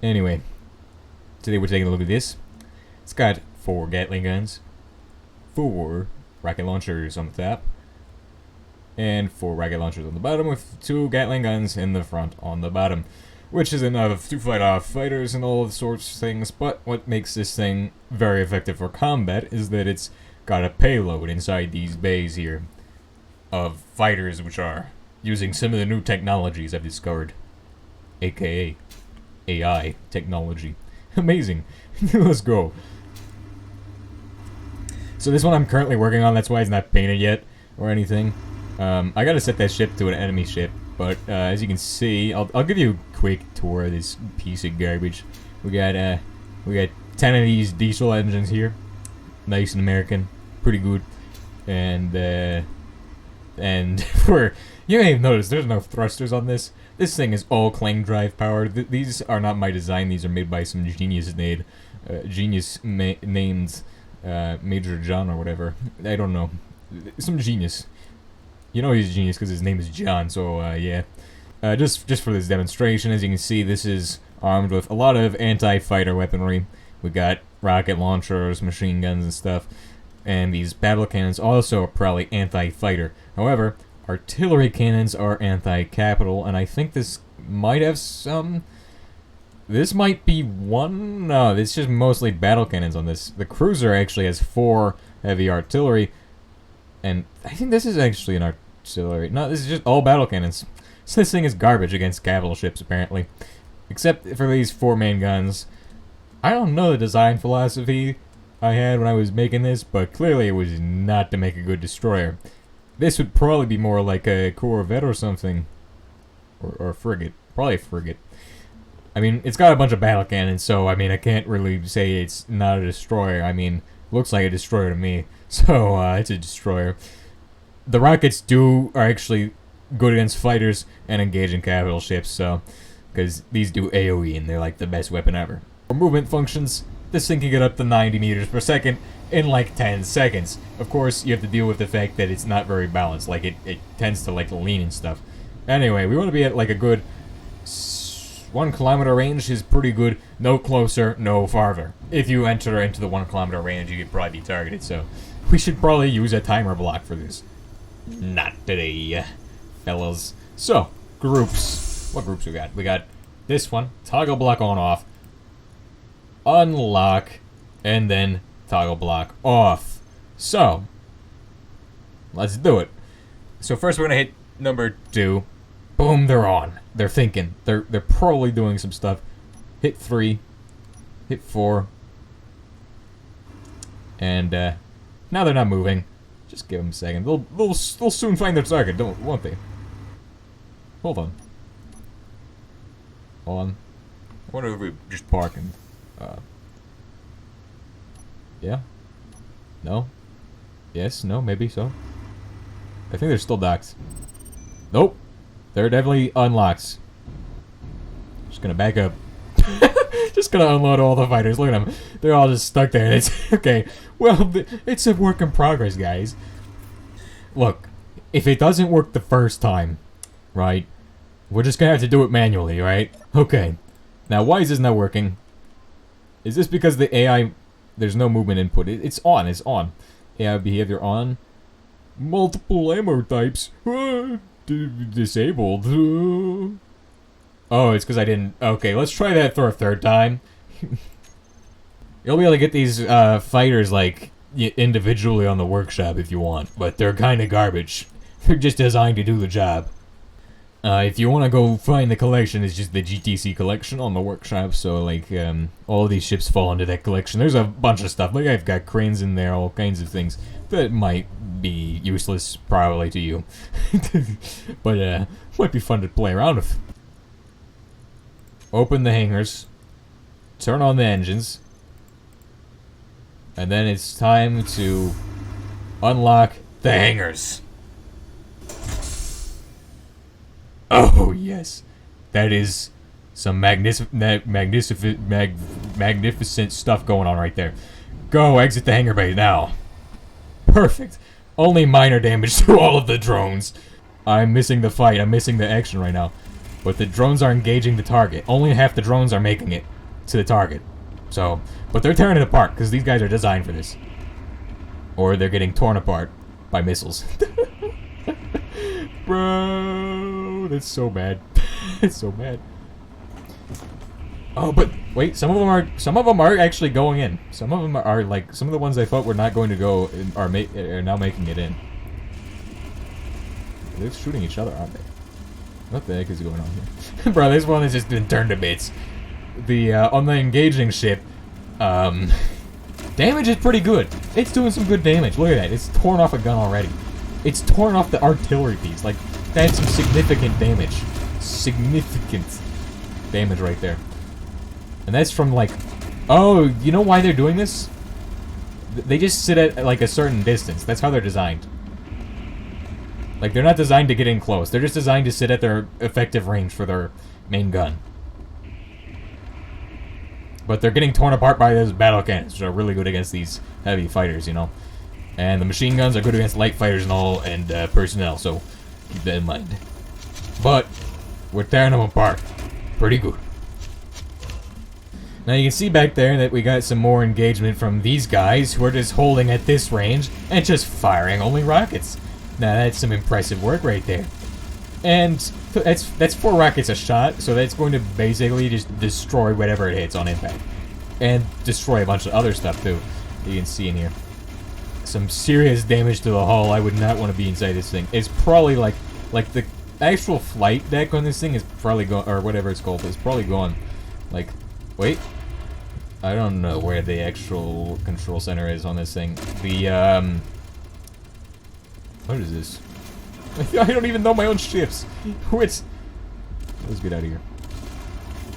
Anyway, today we're taking a look at this. It's got 4 Gatling guns, 4 rocket launchers on the top, and 4 rocket launchers on the bottom, with 2 Gatling guns in the front on the bottom, which is enough to fight off fighters and all sorts of things. But what makes this thing very effective for combat is that it's got a payload inside these bays here of fighters which are using some of the new technologies I've discovered, aka AI technology. Amazing. Let's go. So this one I'm currently working on, that's why it's not painted yet or anything. I gotta set that ship to an enemy ship, but as you can see, I'll give you a quick tour of this piece of garbage. We got 10 of these diesel engines here, nice and American, pretty good, and for you may have noticed there's no thrusters on this. This thing is all clang drive powered. These are not my design. These are made by some genius named Major John or whatever. I don't know, some genius. You know he's a genius because his name is John. So yeah. Just for this demonstration, as you can see, this is armed with a lot of anti-fighter weaponry. We got rocket launchers, machine guns, and stuff. And these battle cannons also are probably anti-fighter. However, artillery cannons are anti-capital, and I think this might have some... This might be one... No, it's just mostly battle cannons on this. The cruiser actually has 4 heavy artillery, and I think this is actually an artillery... No, this is just all battle cannons. So this thing is garbage against capital ships, apparently. Except for these 4 main guns. I don't know the design philosophy I had when I was making this, but clearly it was not to make a good destroyer. This would probably be more like a Corvette or something. Or a frigate. Probably a frigate. I mean, it's got a bunch of battle cannons, so, I mean, I can't really say it's not a destroyer. I mean, looks like a destroyer to me. So, it's a destroyer. The rockets are actually good against fighters and engaging capital ships, so... Because these do AoE, and they're like the best weapon ever. For movement functions, this thing can get up to 90 meters per second in like 10 seconds. Of course, you have to deal with the fact that it's not very balanced. Like, it tends to like lean and stuff. Anyway, we want to be at like a good 1 kilometer range is pretty good. No closer, no farther. If you enter into the 1 kilometer range, you could probably be targeted. So, we should probably use a timer block for this. Not today, fellas. So, groups. What groups we got? We got this one, toggle block on off, unlock, and then toggle block off. So, let's do it. So first we're gonna hit number 2. Boom, they're on. They're thinking. They're probably doing some stuff. Hit 3. Hit 4. And now they're not moving. Just give them a second. They'll soon find their target, won't they? Hold on. Hold on. I wonder if we just park and yeah? No? Yes? No? Maybe so? I think they're still docked. Nope. They're definitely unlocked. Just gonna back up. Just gonna unload all the fighters. Look at them. They're all just stuck there. It's okay. Well, it's a work in progress, guys. Look, if it doesn't work the first time, right? We're just gonna have to do it manually, right? Okay. Now, why is this not working? Is this because the AI... There's no movement input. It's on. It's on. AI behavior on. Multiple ammo types. Disabled. Oh, it's because I didn't... Okay, let's try that for a 3rd time. You'll be able to get these fighters, like, individually on the workshop if you want. But they're kind of garbage. They're just designed to do the job. If you want to go find the collection, it's just the GTC collection on the workshop, so, like, all of these ships fall into that collection. There's a bunch of stuff, like, I've got cranes in there, all kinds of things that might be useless, probably, to you. But, might be fun to play around with. Open the hangars, turn on the engines, and then it's time to unlock the hangars. Oh, yes. That is some magnificent stuff going on right there. Go, exit the hangar bay now. Perfect. Only minor damage to all of the drones. I'm missing the fight. I'm missing the action right now. but the drones are engaging the target. Only half the drones are making it to the target. So, but they're tearing it apart, because these guys are designed for this. Or they're getting torn apart by missiles. Bro, that's so bad. It's so bad. Oh, but wait, some of them are actually going in. Some of them are like, some of the ones I thought were not going to go are now making it in. They're shooting each other, aren't they? What the heck is going on here? Bro, this one has just been turned to bits. The on the engaging ship, damage is pretty good. It's doing some good damage. Look at that. It's torn off a gun already. It's torn off the artillery piece. Like, that's some significant damage. Significant damage right there. And that's from, like... Oh, you know why they're doing this? They just sit at, like, a certain distance. That's how they're designed. Like, they're not designed to get in close. They're just designed to sit at their effective range for their main gun. But they're getting torn apart by those battle cannons, which are really good against these heavy fighters, you know? And the machine guns are good against light fighters and all, and personnel, so keep that in mind. But we're tearing them apart. Pretty good. Now you can see back there that we got some more engagement from these guys who are just holding at this range and just firing only rockets. Now that's some impressive work right there. And that's 4 rockets a shot, so that's going to basically just destroy whatever it hits on impact. And destroy a bunch of other stuff too, you can see in here. Some serious damage to the hull. I would not want to be inside this thing. It's probably like the actual flight deck on this thing is probably gone, or whatever it's called, is probably gone. Like, wait, I don't know where the actual control center is on this thing. The what is this? I don't even know my own ships. Let's get out of here.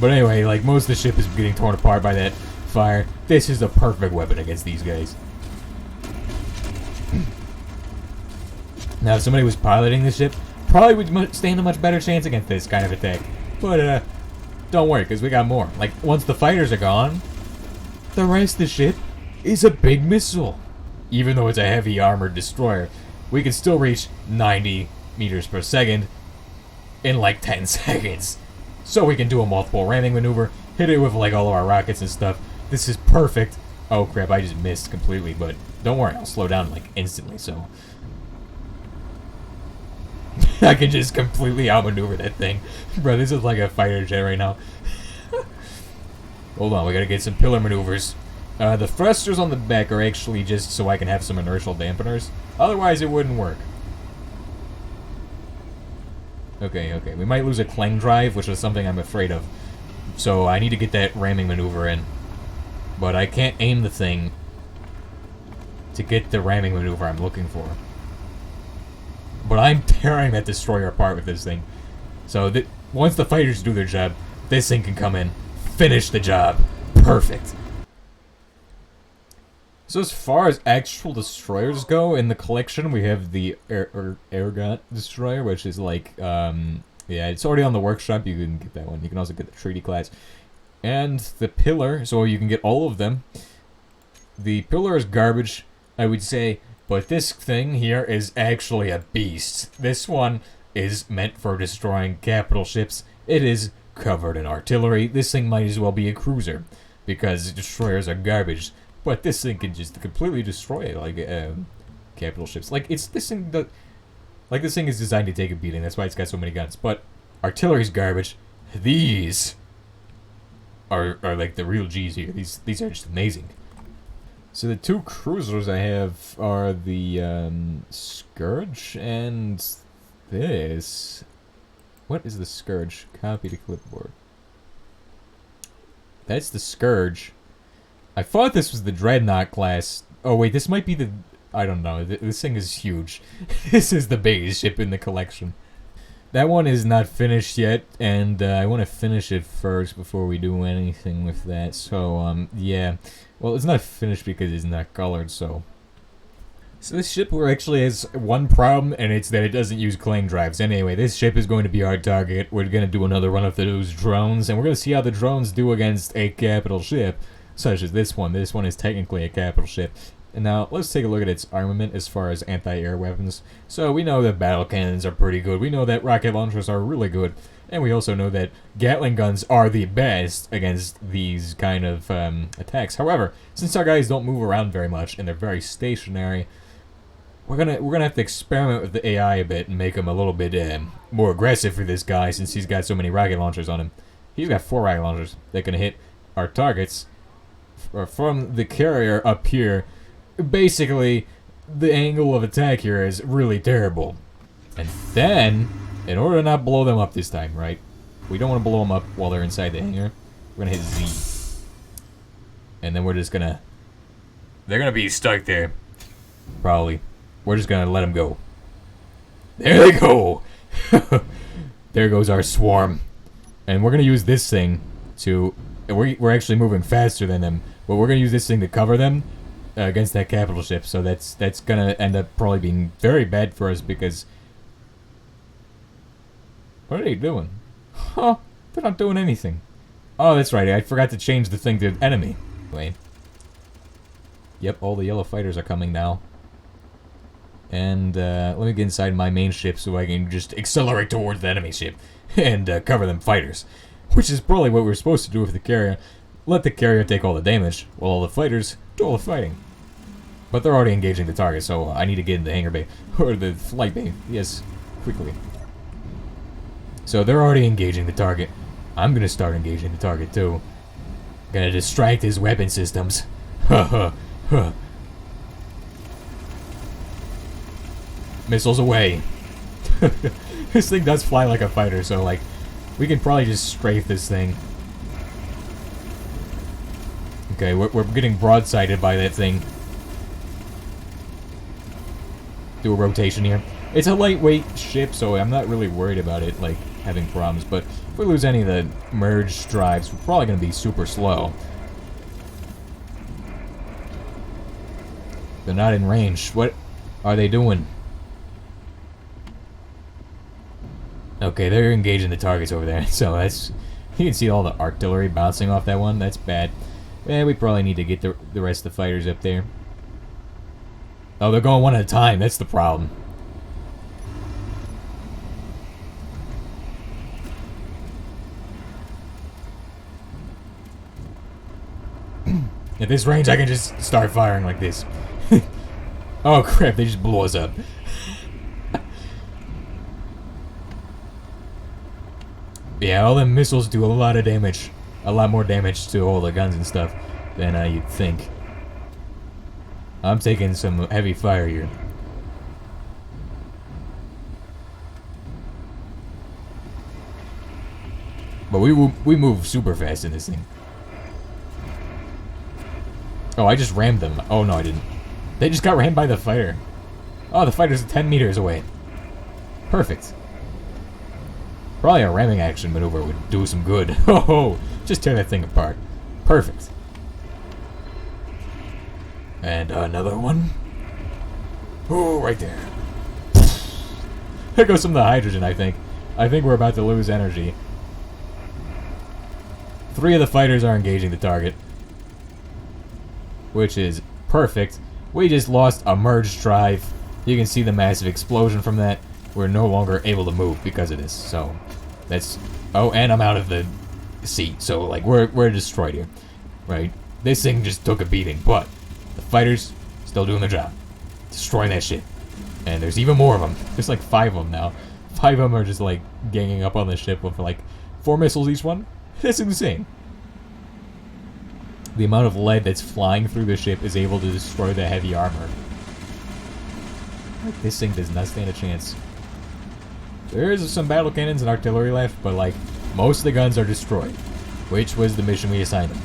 But anyway, like, most of the ship is getting torn apart by that fire. This is the perfect weapon against these guys. Now, if somebody was piloting this ship, probably would stand a much better chance against this kind of attack. But, don't worry, because we got more. Like, once the fighters are gone, the rest of the ship is a big missile. Even though it's a heavy armored destroyer, we can still reach 90 meters per second in like 10 seconds. So we can do a multiple ramming maneuver, hit it with like all of our rockets and stuff. This is perfect. Oh crap, I just missed completely, but don't worry, I'll slow down like instantly, so I can just completely outmaneuver that thing. Bro, this is like a fighter jet right now. Hold on, we gotta get some pillar maneuvers. The thrusters on the back are actually just so I can have some inertial dampeners. Otherwise, it wouldn't work. Okay, we might lose a clang drive, which is something I'm afraid of. So I need to get that ramming maneuver in. But I can't aim the thing to get the ramming maneuver I'm looking for. But I'm tearing that destroyer apart with this thing. So once the fighters do their job, this thing can come in, finish the job. Perfect. So as far as actual destroyers go, in the collection we have the Argonaut destroyer, which is like, yeah, it's already on the workshop, you can get that one. You can also get the Treaty class. And the Pillar, so you can get all of them. The Pillar is garbage, I would say, but this thing here is actually a beast. This one is meant for destroying capital ships. It is covered in artillery. This thing might as well be a cruiser, because destroyers are garbage. But this thing can just completely destroy it, like, capital ships. Like, it's this thing that... Like, this thing is designed to take a beating, that's why it's got so many guns. But artillery's garbage. These are like the real G's here. These are just amazing. So the 2 cruisers I have are the, Scourge and this. What is the Scourge? Copy to clipboard. That's the Scourge. I thought this was the Dreadnought class. Oh wait, this might be the... I don't know. This thing is huge. This is the biggest ship in the collection. That one is not finished yet, and I want to finish it first before we do anything with that. So, yeah. Well, it's not finished because it's not colored, so... So this ship actually has one problem, and it's that it doesn't use clang drives. Anyway, this ship is going to be our target. We're going to do another run of those drones, and we're going to see how the drones do against a capital ship. Such as this one. This one is technically a capital ship. And now, let's take a look at its armament as far as anti-air weapons. So, we know that battle cannons are pretty good. We know that rocket launchers are really good. And we also know that Gatling guns are the best against these kind of attacks. However, since our guys don't move around very much and they're very stationary, we're gonna have to experiment with the AI a bit and make him a little bit more aggressive for this guy, since he's got so many rocket launchers on him. He's got 4 rocket launchers that can hit our targets from the carrier up here. Basically, the angle of attack here is really terrible. And then, in order to not blow them up this time, right? We don't want to blow them up while they're inside the hangar. We're gonna hit Z. And then we're just gonna... They're gonna be stuck there. Probably. We're just gonna let them go. There they go! There goes our swarm. And we're gonna use this thing to... We're actually moving faster than them, but we're gonna use this thing to cover them against that capital ship. So that's gonna end up probably being very bad for us, because... What are they doing? Huh? They're not doing anything. Oh, that's right. I forgot to change the thing to enemy. Wait. Yep, all the yellow fighters are coming now. And let me get inside my main ship so I can just accelerate towards the enemy ship and cover them fighters. Which is probably what we're supposed to do with the carrier. Let the carrier take all the damage, while all the fighters do all the fighting. But they're already engaging the target, so I need to get in the hangar bay. Or the flight bay. Yes, quickly. So they're already engaging the target. I'm gonna start engaging the target too. Gonna distract his weapon systems. Missiles away. This thing does fly like a fighter, so like we can probably just strafe this thing. Okay, we're getting broadsided by that thing. Do a rotation here. It's a lightweight ship, so I'm not really worried about it, like, having problems. But if we lose any of the merge drives, we're probably going to be super slow. They're not in range. What are they doing? Okay, they're engaging the targets over there. So that's... You can see all the artillery bouncing off that one. That's bad. Yeah, we probably need to get the rest of the fighters up there. Oh, they're going one at a time. That's the problem. At this range, I can just start firing like this. Oh crap, they just blew us up. Yeah, all the missiles do a lot of damage. A lot more damage to all the guns and stuff than you'd think. I'm taking some heavy fire here. But we move super fast in this thing. Oh, I just rammed them. Oh, no, I didn't. They just got rammed by the fighter. Oh, the fighter's 10 meters away. Perfect. Probably a ramming action maneuver would do some good. Oh, just tear that thing apart. Perfect. And another one. Oh, right there. There goes some of the hydrogen, I think. I think we're about to lose energy. 3 of the fighters are engaging the target, which is perfect. We just lost a merge drive. You can see the massive explosion from that. We're no longer able to move because of this. So that's... Oh, and I'm out of the seat. So, like, we're destroyed here. Right? This thing just took a beating, but the fighters still doing their job. Destroying that shit. And there's even more of them. There's like 5 of them now. 5 of them are just, like, ganging up on the ship with, like, 4 missiles each one. That's insane. The amount of lead that's flying through the ship is able to destroy the heavy armor. Like, this thing does not stand a chance. There is some battle cannons and artillery left, but like, most of the guns are destroyed. Which was the mission we assigned them.